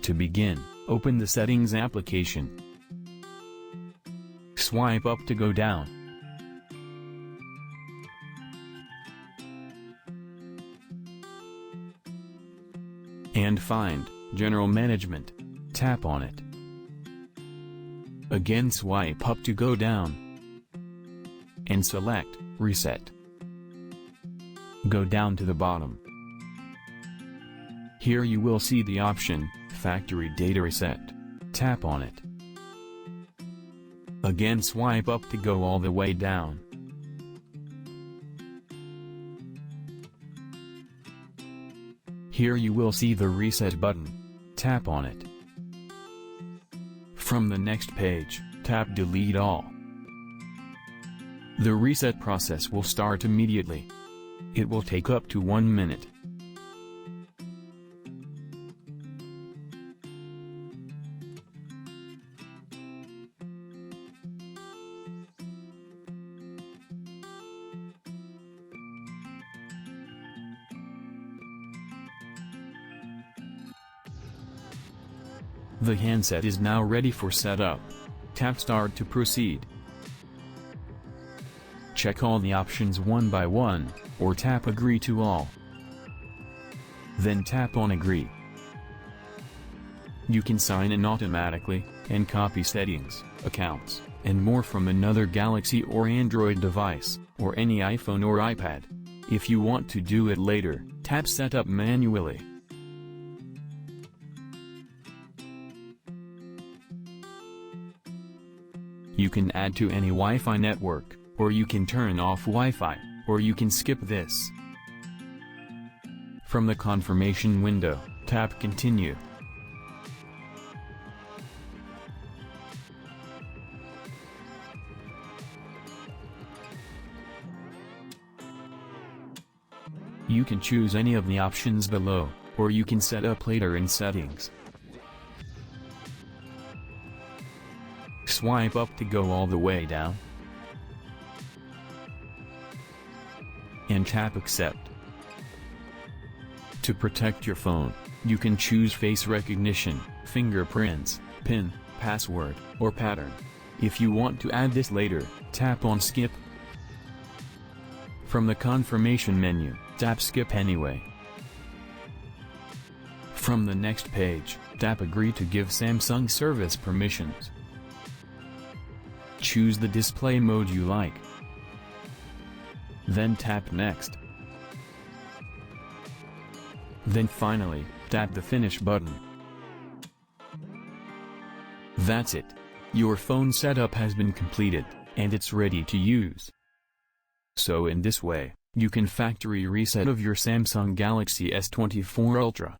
To begin, open the Settings application. Swipe up to go down. And find General Management. Tap on it. Again swipe up to go down. And select Reset. Go down to the bottom. Here you will see the option, Factory Data Reset. Tap on it. Again swipe up to go all the way down. Here you will see the Reset button. Tap on it. From the next page, tap Delete All. The reset process will start immediately. It will take up to 1 minute. The handset is now ready for setup. Tap Start to proceed. Check all the options one by one, or tap Agree to all. Then tap on Agree. You can sign in automatically, and copy settings, accounts, and more from another Galaxy or Android device, or any iPhone or iPad. If you want to do it later, tap Setup manually. You can add to any Wi-Fi network, or you can turn off Wi-Fi, or you can skip this. From the confirmation window, tap Continue. You can choose any of the options below, or you can set up later in settings. Swipe up to go all the way down. And tap Accept. To protect your phone, you can choose face recognition, fingerprints, PIN, password, or pattern. If you want to add this later, tap on Skip. From the confirmation menu, tap Skip Anyway. From the next page, tap Agree to give Samsung service permissions. Choose the display mode you like. Then tap Next. Then finally, tap the Finish button. That's it. Your phone setup has been completed, and it's ready to use. So in this way, you can factory reset of your Samsung Galaxy S24 Ultra.